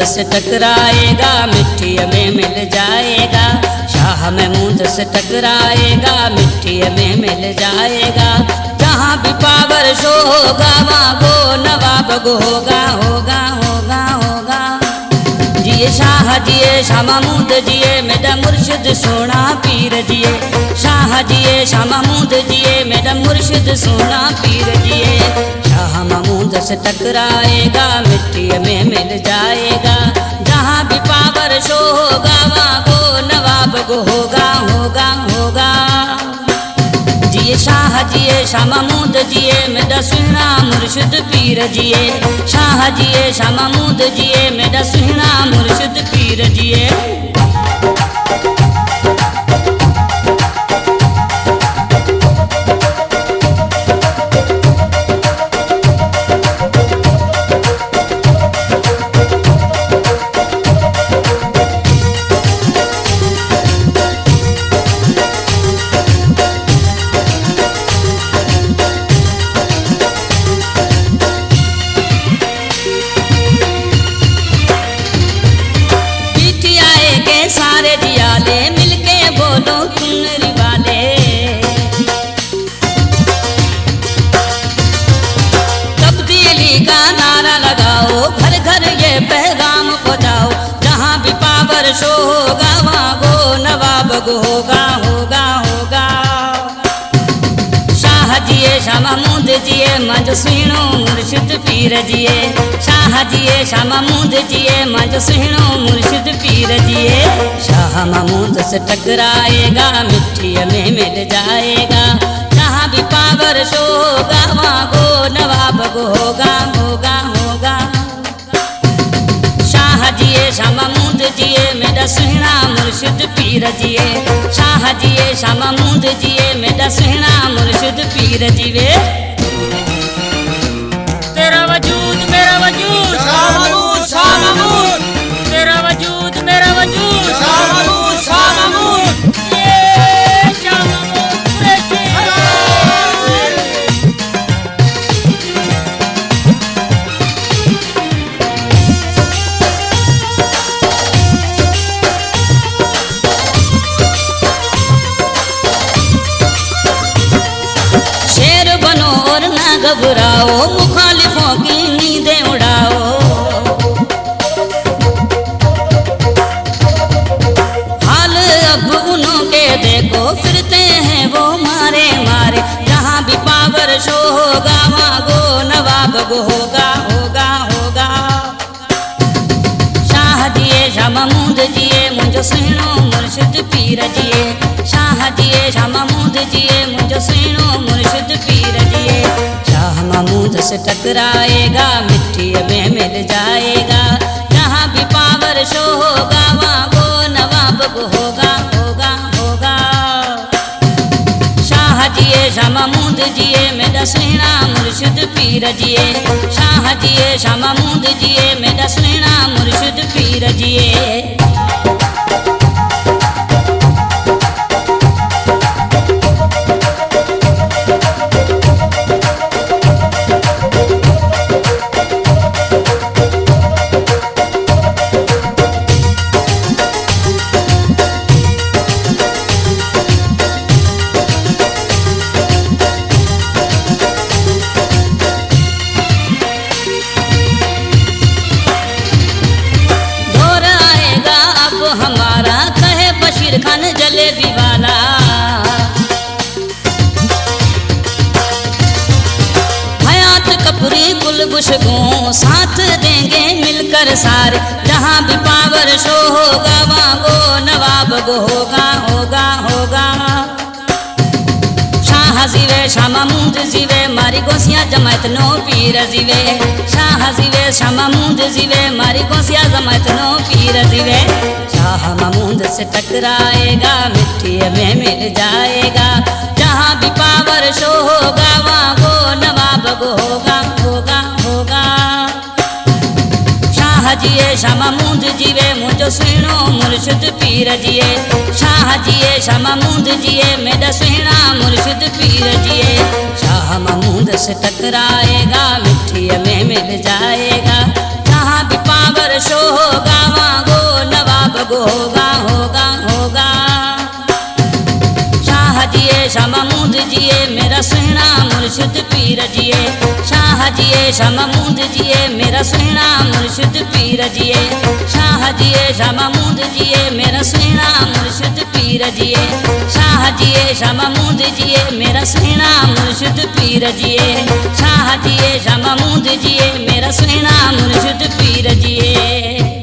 महमूद से टकराएगा मिट्टी में मिल जाएगा। शाह महमूद से टकराएगा मिट्टी में मिल जाएगा। जहाँ भी पावर शो होगा वहाँ गो नवाब गो होगा होगा होगा होगा। जिए शाह महमूद जिए मेरा मुर्शिद सोना पीर जिए। शाह महमूद जिए मेरा मुर्शिद सोना पीर जिए। शाह महमूद से टकराएगा मिट्टी में मिल जाएगा। जहाँ भी पावर शो होगा वहाँ गो नवाब गो होगा होगा होगा। जिए शाह महमूद जिए मेरा सुना मुर्शिद पीर जिए। शाह महमूद जिए मेरा सुना मुर्शिद पीर जिए। सारे जियाले मिलके बोलो कुनरी वाले। तब्दीली का नारा लगाओ घर घर ये पैगाम पहुंचाओ। जहाँ भी पावर शो होगा वहाँ गो नवाब गो होगा होगा होगा। शाह महमूद जिए मज सुनो मुर्शिद पीर जिए। शाह महमूद जिए मज सुनो मुर्शिद पीर जिए। शाह महमूद से टकराएगा मिट्टी में मिल जाएगा। जहाँ भी पावर शो होगा वहाँ गो नवाब गो होगा होगा होगा। शाह महमूद जिए मेरा सुना मुर्शिद पीर जिए। शाह महमूद जिए मेरा सुना मुर्शिद पीर जिए। तेरा वजूद मेरा वजूद शाह महमूद शाह महमूद। तेरा वजूद मेरा वजूद शाह महमूद शाह महमूद। ये शाह महमूद कुरैशी। शेर बनो और ना घबराओ मुखालिफों की नींदें उड़ाओ। हाल अब उन्हों के देखो फिरते हैं वो मारे मारे। जहाँ भी पावर शो होगा वहाँ गो नवाब गो होगा होगा होगा। शाह महमूद जिए मुझे सुनो मुर्शिद पीर जिए। शाह महमूद जिए मुझे सुनो मुर्शिद पीर जिए। शाह महमूद से टकराएगा मिट्टी में मिल जाएगा। जहाँ भी पावर शो होगा वहाँ गो नवाब गो होगा होगा होगा। शाह महमूद जिए मेरा सुना मुर्शिद पीर जिए। शाह महमूद जिए मेरा सुना मुर्शिद पीर जिए। हमारा कहे बशीर खान जलेबी वाला। हयात कपूरी गुलबुशबू साथ देंगे मिलकर सारे। जहाँ भी पावर शो होगा वहाँ गो नवाब गो होगा होगा होगा। शाह महमूद जीवे मारी गोसिया जमात नो पीर जीवे। शाह महमूद जीवे मारी गोसिया जमात नो पीर जीवे। शाह महमूद से टकराएगा मिट्टी में मिल जाएगा। जहाँ भी पावर शो होगा वहाँ गो नवाब गो होगा होगा होगा। शाह महमूद जीवे मुझे सुनो मुर्शिद पीर जिए। शाह महमूद जिए मेरा सुना मुर्शिद पीर जिए। शाह महमूद से टकराएगा मिट्टी में मिल जाएगा। जहाँ भी पावर शो गावा गो नवाब गो होगा होगा होगा। शाह जिए शाह महमूद जिए मेरा सुहना मुर्शिद पीर जिए। शाह जिए शाह महमूद जिए मेरा सुहना मुर्शिद पीर जिए। शाह जिए शाह महमूद जिए मेरा सुहना मुर्शिद पीर जिए। शाह जिए शाह महमूद जिए मेरा सुहना मुर्शिद पीर जिए। शाह जिए शाह महमूद जिए मेरा सुहना मुर्शिद पीर जिए।